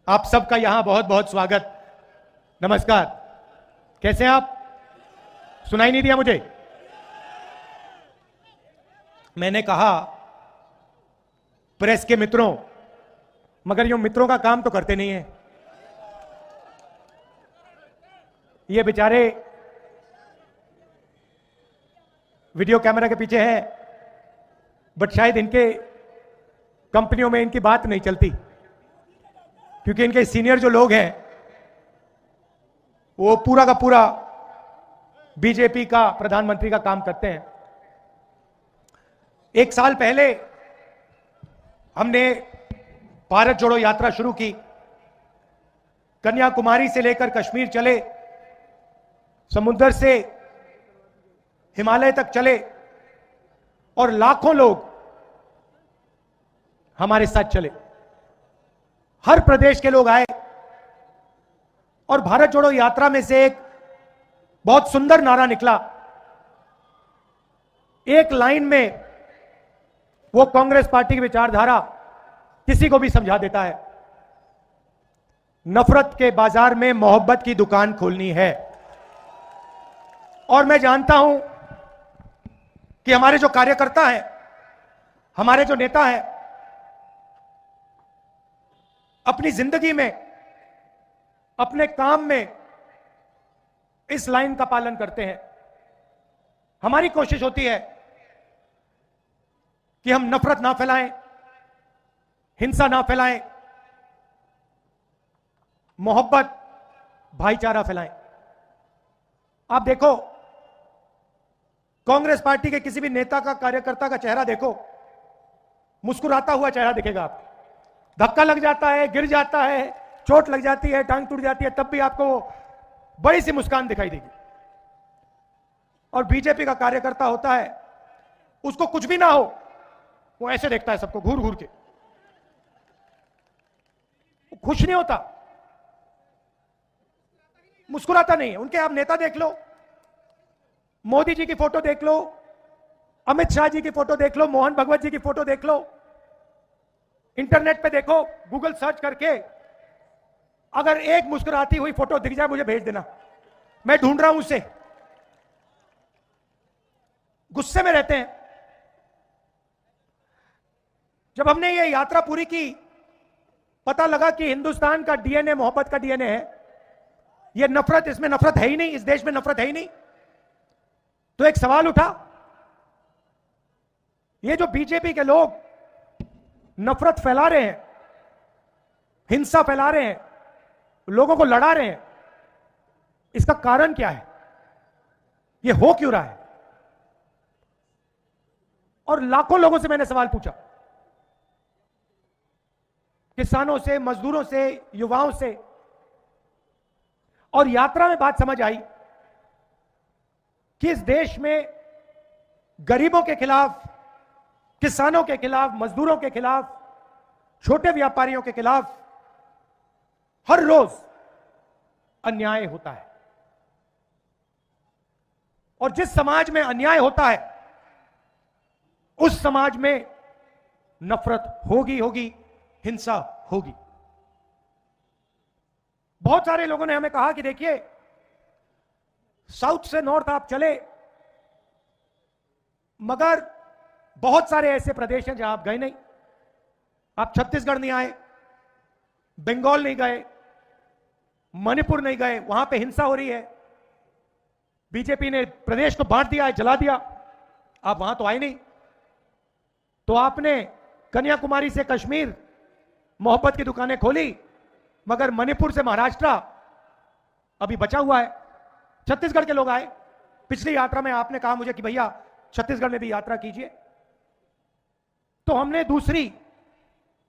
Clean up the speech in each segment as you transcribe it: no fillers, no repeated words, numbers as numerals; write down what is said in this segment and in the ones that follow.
आप सबका यहां बहुत बहुत स्वागत। नमस्कार। कैसे हैं आप? सुनाई नहीं दिया मुझे? मैंने कहा प्रेस के मित्रों, मगर ये मित्रों का काम तो करते नहीं है। ये बेचारे वीडियो कैमरा के पीछे हैं, बट शायद इनके कंपनियों में इनकी बात नहीं चलती, क्योंकि इनके सीनियर जो लोग हैं वो पूरा का पूरा बीजेपी का प्रधानमंत्री का काम करते हैं। एक साल पहले हमने भारत जोड़ो यात्रा शुरू की। कन्याकुमारी से लेकर कश्मीर चले, समुद्र से हिमालय तक चले और लाखों लोग हमारे साथ चले। हर प्रदेश के लोग आए और भारत जोड़ो यात्रा में से एक बहुत सुंदर नारा निकला। एक लाइन में वो कांग्रेस पार्टी की विचारधारा किसी को भी समझा देता है। नफरत के बाजार में मोहब्बत की दुकान खोलनी है। और मैं जानता हूं कि हमारे जो कार्यकर्ता हैं, हमारे जो नेता हैं, अपनी जिंदगी में, अपने काम में इस लाइन का पालन करते हैं। हमारी कोशिश होती है कि हम नफरत ना फैलाएं, हिंसा ना फैलाएं, मोहब्बत, भाईचारा फैलाएं। आप देखो, कांग्रेस पार्टी के किसी भी नेता का, कार्यकर्ता का चेहरा देखो, मुस्कुराता हुआ चेहरा दिखेगा आपको। धक्का लग जाता है, गिर जाता है, चोट लग जाती है, टांग टूट जाती है, तब भी आपको बड़ी सी मुस्कान दिखाई देगी। और बीजेपी का कार्यकर्ता होता है, उसको कुछ भी ना हो, वो ऐसे देखता है सबको घूर घूर के, वो खुश नहीं होता, मुस्कुराता नहीं है। उनके आप नेता देख लो, मोदी जी की फोटो देख लो, अमित शाह जी की फोटो देख लो, मोहन भगवत जी की फोटो देख लो, इंटरनेट पे देखो, गूगल सर्च करके अगर एक मुस्कुराती हुई फोटो दिख जाए मुझे भेज देना, मैं ढूंढ रहा हूं उसे। गुस्से में रहते हैं। जब हमने ये यात्रा पूरी की, पता लगा कि हिंदुस्तान का डीएनए मोहब्बत का डीएनए है। ये नफरत, इसमें नफरत है ही नहीं, इस देश में नफरत है ही नहीं। तो एक सवाल उठा, ये जो बीजेपी के लोग नफरत फैला रहे हैं, हिंसा फैला रहे हैं, लोगों को लड़ा रहे हैं, इसका कारण क्या है? ये हो क्यों रहा है? और लाखों लोगों से मैंने सवाल पूछा, किसानों से, मजदूरों से, युवाओं से, और यात्रा में बात समझ आई कि इस देश में गरीबों के खिलाफ, किसानों के खिलाफ, मजदूरों के खिलाफ, छोटे व्यापारियों के खिलाफ हर रोज अन्याय होता है। और जिस समाज में अन्याय होता है, उस समाज में नफरत होगी, हिंसा होगी। बहुत सारे लोगों ने हमें कहा कि देखिए, साउथ से नॉर्थ आप चले, मगर बहुत सारे ऐसे प्रदेश हैं जहां आप गए नहीं। आप छत्तीसगढ़ नहीं आए, बंगाल नहीं गए, मणिपुर नहीं गए, वहां पे हिंसा हो रही है, बीजेपी ने प्रदेश को बांट दिया है, जला दिया, आप वहां तो आए नहीं। तो आपने कन्याकुमारी से कश्मीर मोहब्बत की दुकानें खोली, मगर मणिपुर से महाराष्ट्र अभी बचा हुआ है। छत्तीसगढ़ के लोग आए, पिछली यात्रा में आपने कहा मुझे कि भैया छत्तीसगढ़ में भी यात्रा कीजिए, तो हमने दूसरी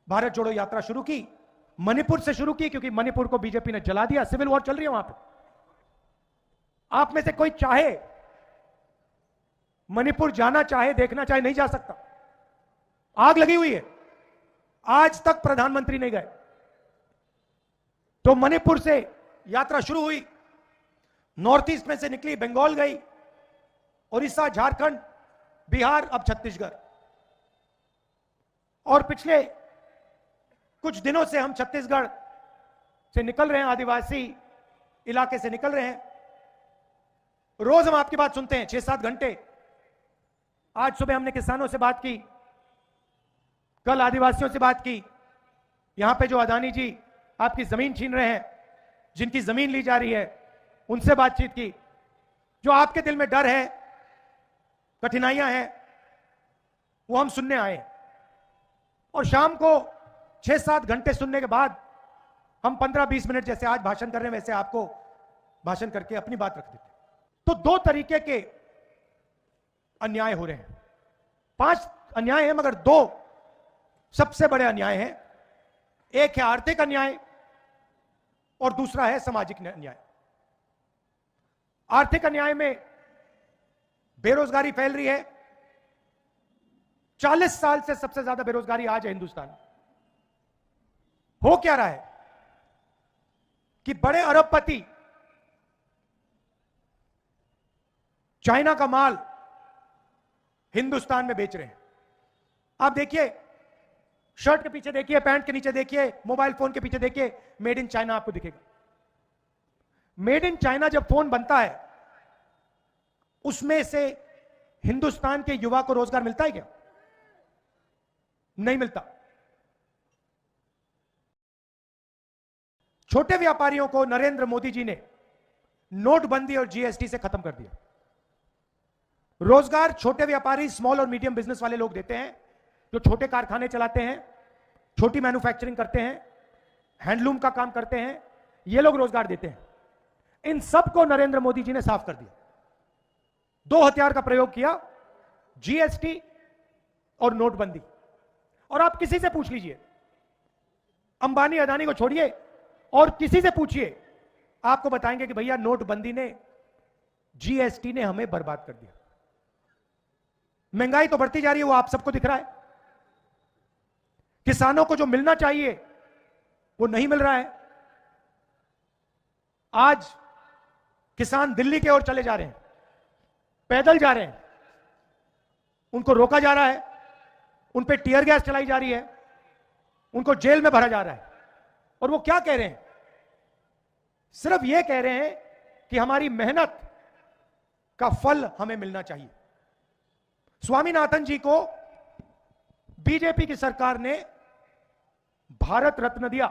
भारत जोड़ो यात्रा शुरू की। मणिपुर से शुरू की, क्योंकि मणिपुर को बीजेपी ने जला दिया, सिविल वॉर चल रही है वहां पे। आप में से कोई चाहे मणिपुर जाना चाहे, देखना चाहे, नहीं जा सकता, आग लगी हुई है, आज तक प्रधानमंत्री नहीं गए। तो मणिपुर से यात्रा शुरू हुई, नॉर्थ ईस्ट में से निकली, बंगाल गई, उड़ीसा, झारखंड, बिहार, अब छत्तीसगढ़। और पिछले कुछ दिनों से हम छत्तीसगढ़ से निकल रहे हैं, आदिवासी इलाके से निकल रहे हैं। रोज हम आपकी बात सुनते हैं 6-7 घंटे। आज सुबह हमने किसानों से बात की, कल आदिवासियों से बात की। यहां पे जो अदानी जी आपकी जमीन छीन रहे हैं, जिनकी जमीन ली जा रही है, उनसे बातचीत की। जो आपके दिल में डर है, कठिनाइयां हैं, वो हम सुनने आए। और शाम को 6-7 घंटे सुनने के बाद हम 15-20 मिनट जैसे आज भाषण कर रहे हैं, वैसे आपको भाषण करके अपनी बात रख देते। तो 2 तरीके के अन्याय हो रहे हैं। 5 अन्याय हैं, मगर 2 सबसे बड़े अन्याय हैं। एक है आर्थिक अन्याय और दूसरा है सामाजिक अन्याय। आर्थिक अन्याय में बेरोजगारी फैल रही है। 40 साल से सबसे ज्यादा बेरोजगारी आज है हिंदुस्तान में। हो क्या रहा है कि बड़े अरबपति चाइना का माल हिंदुस्तान में बेच रहे हैं। आप देखिए, शर्ट के पीछे देखिए, पैंट के नीचे देखिए, मोबाइल फोन के पीछे देखिए, मेड इन चाइना आपको दिखेगा। मेड इन चाइना जब फोन बनता है, उसमें से हिंदुस्तान के युवा को रोजगार मिलता है क्या? नहीं मिलता। छोटे व्यापारियों को नरेंद्र मोदी जी ने नोटबंदी और जीएसटी से खत्म कर दिया। रोजगार छोटे व्यापारी, स्मॉल और मीडियम बिजनेस वाले लोग देते हैं, जो छोटे कारखाने चलाते हैं, छोटी मैन्युफैक्चरिंग करते हैं, हैंडलूम का काम करते हैं, ये लोग रोजगार देते हैं। इन सबको नरेंद्र मोदी जी ने साफ कर दिया। 2 हथियार का प्रयोग किया, जीएसटी और नोटबंदी। और आप किसी से पूछ लीजिए, अंबानी अदानी को छोड़िए और किसी से पूछिए, आपको बताएंगे कि भैया नोटबंदी ने, जीएसटी ने हमें बर्बाद कर दिया। महंगाई तो बढ़ती जा रही है, वो आप सबको दिख रहा है। किसानों को जो मिलना चाहिए वो नहीं मिल रहा है। आज किसान दिल्ली की ओर चले जा रहे हैं, पैदल जा रहे हैं, उनको रोका जा रहा है, उन पे टीयर गैस चलाई जा रही है, उनको जेल में भरा जा रहा है। और वो क्या कह रहे हैं? सिर्फ ये कह रहे हैं कि हमारी मेहनत का फल हमें मिलना चाहिए। स्वामीनाथन जी को बीजेपी की सरकार ने भारत रत्न दिया,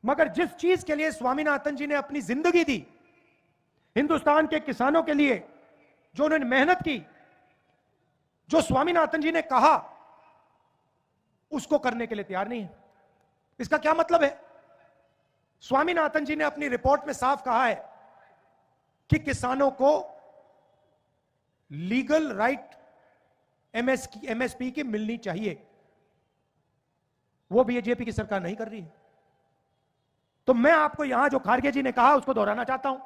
मगर जिस चीज के लिए स्वामीनाथन जी ने अपनी जिंदगी दी, हिंदुस्तान के किसानों के लिए जो उन्होंने मेहनत की, जो स्वामीनाथन जी ने कहा, उसको करने के लिए तैयार नहीं है। इसका क्या मतलब है? स्वामीनाथन जी ने अपनी रिपोर्ट में साफ कहा है कि किसानों को लीगल राइट एमएसपी की मिलनी चाहिए। वो बीजेपी की सरकार नहीं कर रही है। तो मैं आपको यहां जो खारगे जी ने कहा उसको दोहराना चाहता हूं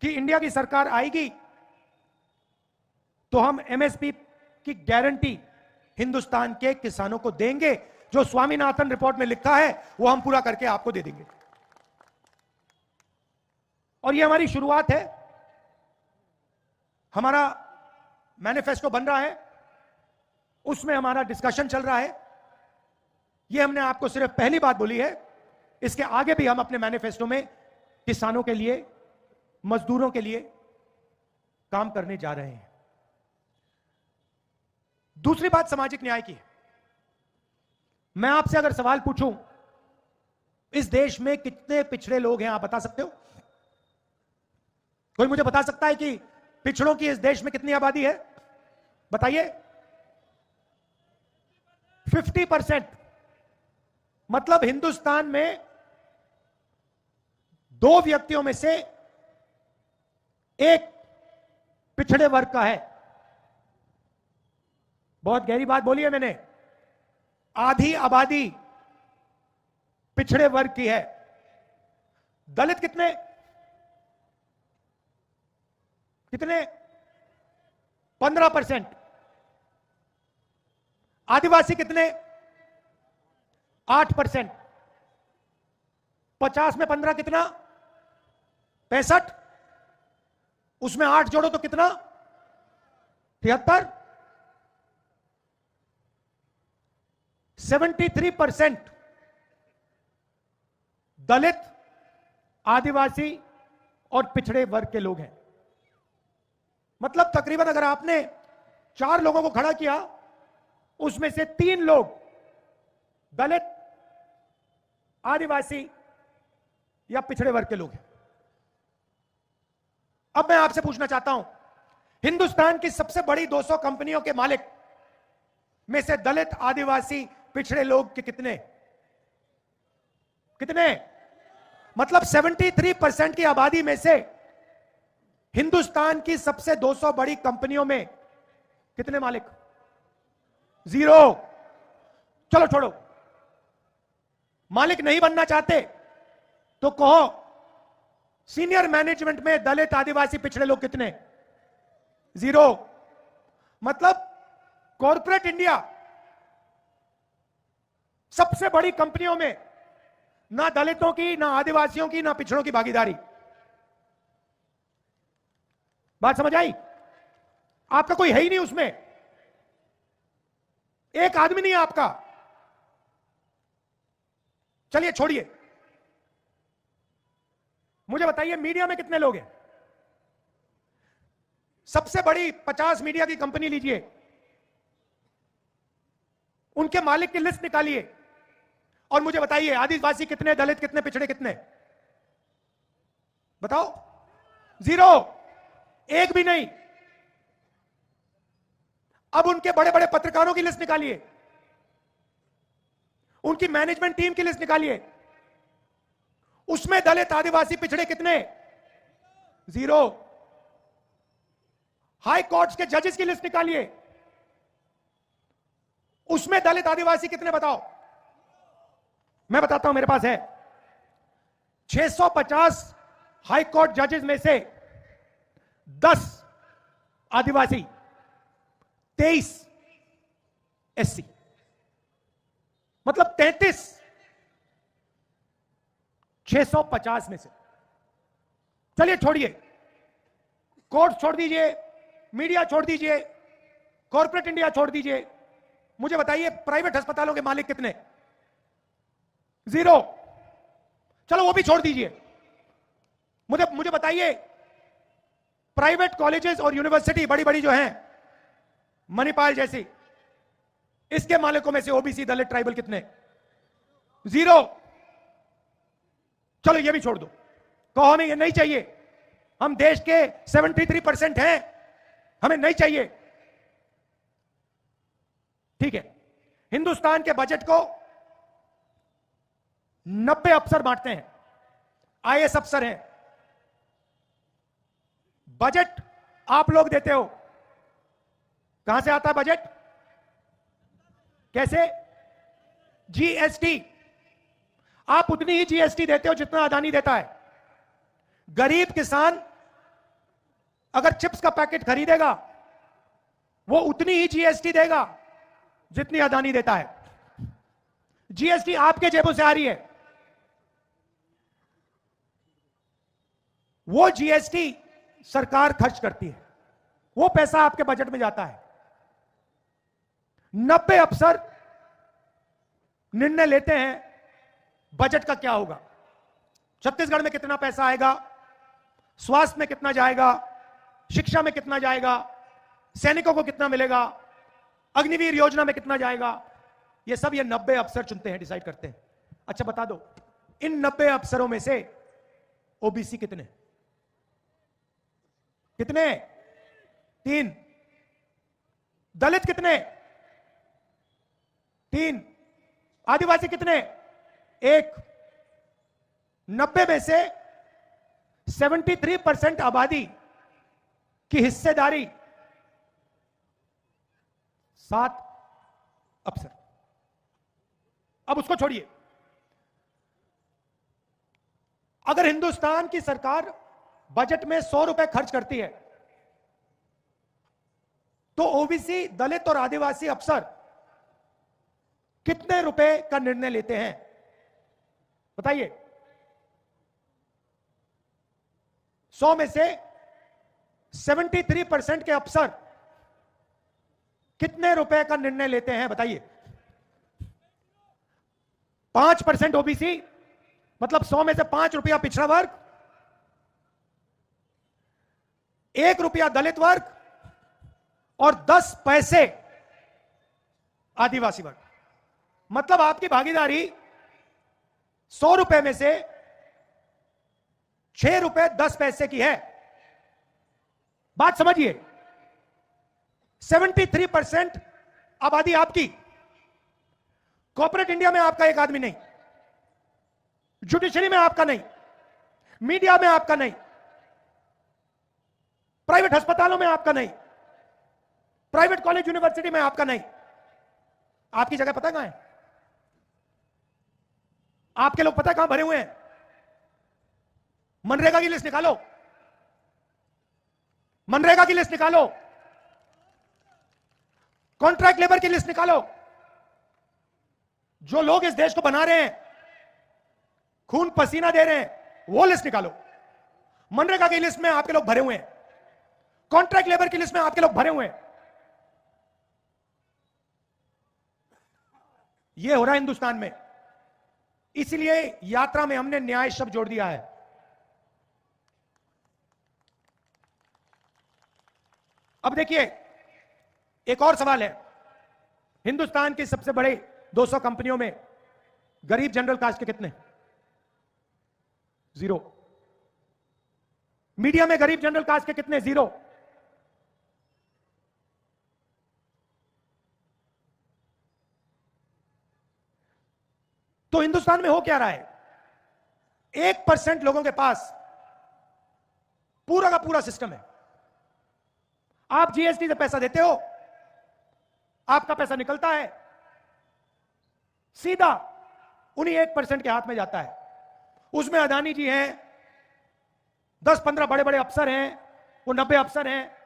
कि इंडिया की सरकार आएगी तो हम एमएसपी की गारंटी हिंदुस्तान के किसानों को देंगे। जो स्वामीनाथन रिपोर्ट में लिखा है वो हम पूरा करके आपको दे देंगे। और ये हमारी शुरुआत है। हमारा मैनिफेस्टो बन रहा है, उसमें हमारा डिस्कशन चल रहा है। ये हमने आपको सिर्फ पहली बात बोली है। इसके आगे भी हम अपने मैनिफेस्टो में किसानों के लिए, मजदूरों के लिए काम करने जा रहे हैं। दूसरी बात सामाजिक न्याय की है। मैं आपसे अगर सवाल पूछूं, इस देश में कितने पिछड़े लोग हैं, आप बता सकते हो? कोई मुझे बता सकता है कि पिछड़ों की इस देश में कितनी आबादी है? बताइए। 50%। मतलब हिंदुस्तान में 2 व्यक्तियों में से 1 पिछड़े वर्ग का है। बहुत गहरी बात बोली है मैंने। आधी आबादी पिछड़े वर्ग की है। दलित कितने? 15%। आदिवासी कितने? 8%। 50 में 15 कितना? 65। उसमें 8 जोड़ो तो कितना? 73। 73% दलित, आदिवासी और पिछड़े वर्ग के लोग हैं। मतलब तकरीबन अगर आपने 4 लोगों को खड़ा किया, उसमें से 3 लोग दलित, आदिवासी या पिछड़े वर्ग के लोग हैं। अब मैं आपसे पूछना चाहता हूं, हिंदुस्तान की सबसे बड़ी 200 कंपनियों के मालिक में से दलित, आदिवासी, पिछड़े लोग के कितने? मतलब 73% की आबादी में से हिंदुस्तान की सबसे 200 बड़ी कंपनियों में कितने मालिक? 0। चलो छोड़ो, मालिक नहीं बनना चाहते तो कहो सीनियर मैनेजमेंट में दलित, आदिवासी, पिछड़े लोग कितने? 0। मतलब कॉर्पोरेट इंडिया सबसे बड़ी कंपनियों में ना दलितों की, ना आदिवासियों की, ना पिछड़ों की भागीदारी। बात समझ आई? आपका कोई है ही नहीं उसमें, एक आदमी नहीं है आपका। चलिए छोड़िए, मुझे बताइए मीडिया में कितने लोग हैं? सबसे बड़ी 50 मीडिया की कंपनी लीजिए, उनके मालिक की लिस्ट निकालिए और मुझे बताइए आदिवासी कितने, दलित कितने, पिछड़े कितने? बताओ। 0, एक भी नहीं। अब उनके बड़े बड़े पत्रकारों की लिस्ट निकालिए, उनकी मैनेजमेंट टीम की लिस्ट निकालिए, उसमें दलित, आदिवासी, पिछड़े कितने? 0। हाई कोर्ट्स के जजेस की लिस्ट निकालिए, उसमें दलित, आदिवासी कितने? बताओ। मैं बताता हूं, मेरे पास है 650 हाई कोर्ट जजेस में से 10 आदिवासी, 23 एससी, मतलब 33 650 में से। चलिए छोड़िए, कोर्ट छोड़ दीजिए, मीडिया छोड़ दीजिए, कॉर्पोरेट इंडिया छोड़ दीजिए, मुझे बताइए प्राइवेट अस्पतालों के मालिक कितने? 0। चलो वो भी छोड़ दीजिए, मुझे बताइए प्राइवेट कॉलेजेस और यूनिवर्सिटी बड़ी बड़ी जो हैं, मणिपाल जैसी, इसके मालिकों में से ओबीसी, दलित, ट्राइबल कितने? 0। चलो ये भी छोड़ दो, कहो हमें ये नहीं चाहिए, हम देश के 73% हैं, हमें नहीं चाहिए। ठीक है, हिंदुस्तान के बजट को 90 अफसर बांटते हैं, आईएएस अफसर हैं। बजट आप लोग देते हो, कहां से आता है बजट? कैसे? जीएसटी। आप उतनी ही जीएसटी देते हो जितना अदानी देता है। गरीब किसान अगर चिप्स का पैकेट खरीदेगा, वो उतनी ही जीएसटी देगा जितनी अदानी देता है। जीएसटी आपके जेबों से आ रही है, वो जीएसटी सरकार खर्च करती है, वो पैसा आपके बजट में जाता है। 90 अफसर निर्णय लेते हैं बजट का क्या होगा, छत्तीसगढ़ में कितना पैसा आएगा, स्वास्थ्य में कितना जाएगा, शिक्षा में कितना जाएगा, सैनिकों को कितना मिलेगा, अग्निवीर योजना में कितना जाएगा, ये सब ये 90 अफसर चुनते हैं, डिसाइड करते हैं। अच्छा बता दो, इन 90 अफसरों में से ओबीसी कितने? 3। दलित कितने? 3। आदिवासी कितने? 1। 90 में से 73% आबादी की हिस्सेदारी 7 अफसर। अब उसको छोड़िए, अगर हिंदुस्तान की सरकार बजट में 100 रुपए खर्च करती है तो ओबीसी, दलित और आदिवासी अफसर कितने रुपए का निर्णय लेते हैं? बताइए। 100 में से 73% के अफसर कितने रुपए का निर्णय लेते हैं? बताइए। 5% ओबीसी, मतलब 100 में से 5 रुपया पिछड़ा वर्ग, 1 रुपया दलित वर्ग और 10 पैसे आदिवासी वर्ग। मतलब आपकी भागीदारी 100 रुपए में से 6 रुपए 10 पैसे की है। बात समझिए, 73% आबादी आपकी। कॉर्पोरेट इंडिया में आपका एक आदमी नहीं, जुडिशरी में आपका नहीं, मीडिया में आपका नहीं, प्राइवेट अस्पतालों में आपका नहीं, प्राइवेट कॉलेज यूनिवर्सिटी में आपका नहीं। आपकी जगह पता कहां है? आपके लोग पता कहां भरे हुए हैं? मनरेगा की लिस्ट निकालो, मनरेगा की लिस्ट निकालो, कॉन्ट्रैक्ट लेबर की लिस्ट निकालो। जो लोग इस देश को बना रहे हैं, खून पसीना दे रहे हैं, वो लिस्ट निकालो। मनरेगा की लिस्ट में आपके लोग भरे हुए हैं, कॉन्ट्रैक्ट लेबर की लिस्ट में आपके लोग भरे हुए हैं। यह हो रहा है हिंदुस्तान में। इसलिए यात्रा में हमने न्याय शब्द जोड़ दिया है। अब देखिए, एक और सवाल है। हिंदुस्तान की सबसे बड़े 200 कंपनियों में गरीब जनरल कास्ट के कितने? 0। मीडिया में गरीब जनरल कास्ट के कितने? 0। तो हिंदुस्तान में हो क्या रहा है? 1% लोगों के पास पूरा का पूरा सिस्टम है। आप जीएसटी से पैसा देते हो, आपका पैसा निकलता है, सीधा उन्हीं 1% के हाथ में जाता है। उसमें अदानी जी हैं, 10-15 बड़े बड़े अफसर हैं, वो 90 अफसर हैं।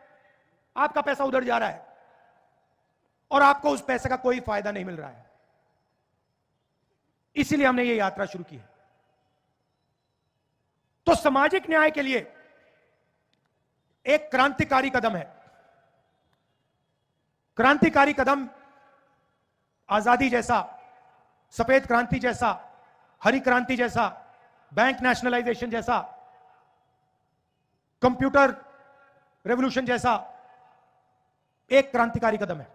आपका पैसा उधर जा रहा है और आपको उस पैसे का कोई फायदा नहीं मिल रहा है। इसीलिए हमने ये यात्रा शुरू की है। तो सामाजिक न्याय के लिए एक क्रांतिकारी कदम है। क्रांतिकारी कदम आजादी जैसा, सफेद क्रांति जैसा, हरी क्रांति जैसा, बैंक नेशनलाइजेशन जैसा, कंप्यूटर रेवोल्यूशन जैसा एक क्रांतिकारी कदम है।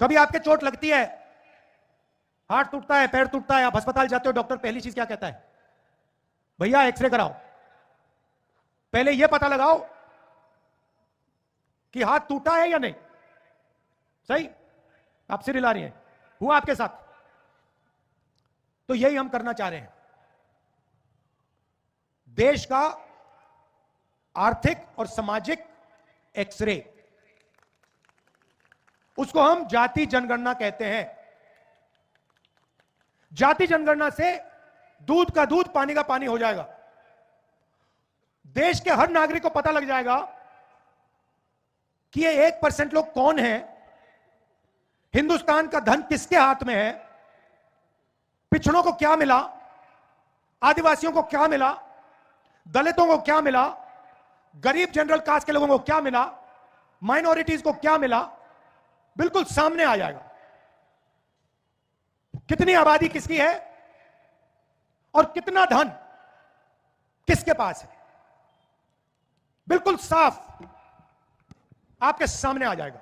कभी आपके चोट लगती है, हाथ टूटता है, पैर टूटता है, आप अस्पताल जाते हो, डॉक्टर पहली चीज क्या कहता है? भैया एक्सरे कराओ, पहले यह पता लगाओ कि हाथ टूटा है या नहीं। सही? आप सिर हिला रही हैं, हुआ आपके साथ? तो यही हम करना चाह रहे हैं। देश का आर्थिक और सामाजिक एक्सरे, उसको हम जाति जनगणना कहते हैं। जाति जनगणना से दूध का दूध, पानी का पानी हो जाएगा। देश के हर नागरिक को पता लग जाएगा कि ये 1% लोग कौन हैं, हिंदुस्तान का धन किसके हाथ में है, पिछड़ों को क्या मिला, आदिवासियों को क्या मिला, दलितों को क्या मिला, गरीब जनरल कास्ट के लोगों को क्या मिला, माइनॉरिटीज को क्या मिला, बिल्कुल सामने आ जाएगा। कितनी आबादी किसकी है और कितना धन किसके पास है, बिल्कुल साफ आपके सामने आ जाएगा।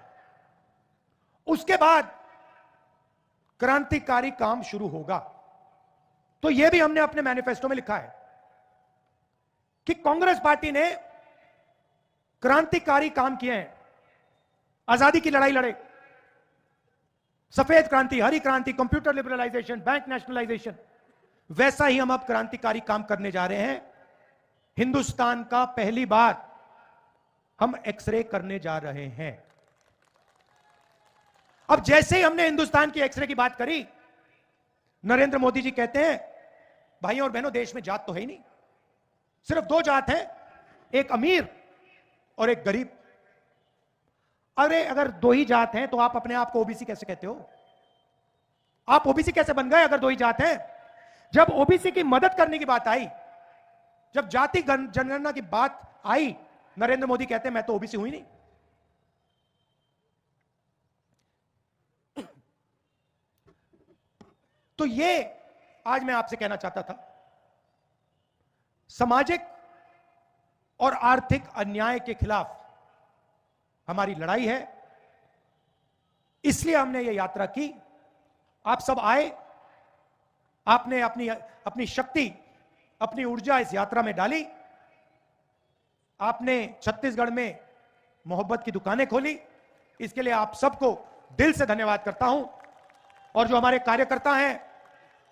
उसके बाद क्रांतिकारी काम शुरू होगा। तो यह भी हमने अपने मैनिफेस्टो में लिखा है कि कांग्रेस पार्टी ने क्रांतिकारी काम किए हैं। आजादी की लड़ाई लड़े, सफेद क्रांति, हरी क्रांति, कंप्यूटर लिबरलाइजेशन, बैंक नेशनलाइजेशन, वैसा ही हम अब क्रांतिकारी काम करने जा रहे हैं। हिंदुस्तान का पहली बार हम एक्सरे करने जा रहे हैं। अब जैसे ही हमने हिंदुस्तान की एक्सरे की बात करी, नरेंद्र मोदी जी कहते हैं, भाइयों और बहनों, देश में जात तो है ही नहीं, सिर्फ 2 जात है, एक अमीर और एक गरीब। अरे अगर 2 ही जात हैं तो आप अपने आप को ओबीसी कैसे कहते हो? आप ओबीसी कैसे बन गए अगर 2 ही जात हैं? जब ओबीसी की मदद करने की बात आई, जब जाति जनगणना की बात आई, नरेंद्र मोदी कहते हैं मैं तो ओबीसी हुई नहीं। तो ये आज मैं आपसे कहना चाहता था, सामाजिक और आर्थिक अन्याय के खिलाफ हमारी लड़ाई है, इसलिए हमने ये यात्रा की। आप सब आए, आपने अपनी अपनी शक्ति, अपनी ऊर्जा इस यात्रा में डाली, आपने छत्तीसगढ़ में मोहब्बत की दुकानें खोली, इसके लिए आप सबको दिल से धन्यवाद करता हूं। और जो हमारे कार्यकर्ता हैं,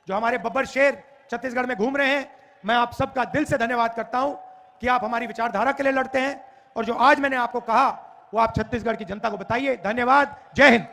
जो हमारे बब्बर शेर छत्तीसगढ़ में घूम रहे हैं, मैं आप सबका दिल से धन्यवाद करता हूं कि आप हमारी विचारधारा के लिए लड़ते हैं। और जो आज मैंने आपको कहा वो आप छत्तीसगढ़ की जनता को बताइए। धन्यवाद। जय हिंद।